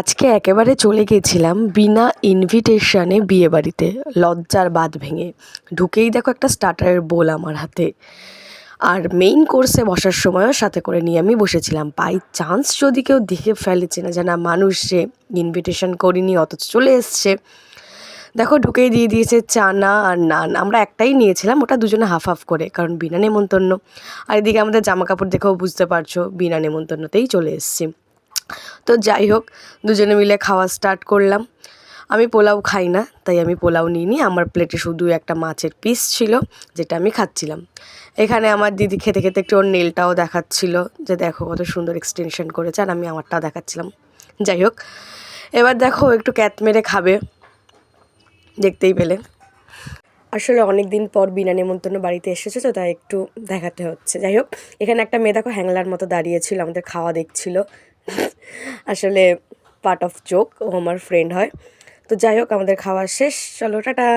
আজকে একেবারে চলে গেছিলাম বিনা ইনভিটেশনে বিয়েবাড়িতে, লজ্জার বাঁধ ভেঙে। ঢুকেই দেখো একটা স্টার্টারের বোল আমার হাতে, আর মেইন কোর্সে বসার সময়ও সাথে করে নিয়ে আমি বসেছিলাম। বাই চান্স যদি কেউ দেখে ফেলে চেনা জানা মানুষ যে ইনভিটেশন করিনি অথচ চলে এসছে, দেখো ঢুকেই দিয়ে দিয়েছে চানা আর নান। আমরা একটাই নিয়েছিলাম, ওটা দুজনে হাফ হাফ করে, কারণ বিনা নেমন্তন্ন। আর এদিকে আমাদের জামা কাপড় দেখেও বুঝতে পারছো বিনা নেমন্তন্নতেই চলে এসছি। তো যাই হোক, দুজনে মিলে খাওয়া স্টার্ট করলাম। আমি পোলাও খাই না, তাই আমি পোলাও নিইনি। আমার প্লেটে শুধু একটা মাছের পিস ছিল, যেটা আমি খাচ্ছিলাম। এখানে আমার দিদি খেতে খেতে একটু ওর নেলটাও দেখাচ্ছিল, যে দেখো কত সুন্দর এক্সটেনশন করেছে, আর আমি আমারটাও দেখাচ্ছিলাম। যাই হোক, এবার দেখো একটু ক্যাত মেরে খাবে, দেখতেই পেলে। আসলে অনেক দিন পর বিনা নেমন্তন্ন বাড়িতে এসেছে, তো তাই একটু দেখাতে হচ্ছে। যাই হোক, এখানে একটা মেয়ে দেখো হ্যাংলার মতো দাঁড়িয়েছিল, আমাদের খাওয়া দেখছিল। আসলে পার্ট অফ জোক, ও আমার ফ্রেন্ড হয়। তো যাই হোক, আমাদের খাওয়া শেষ, চলো টাটা।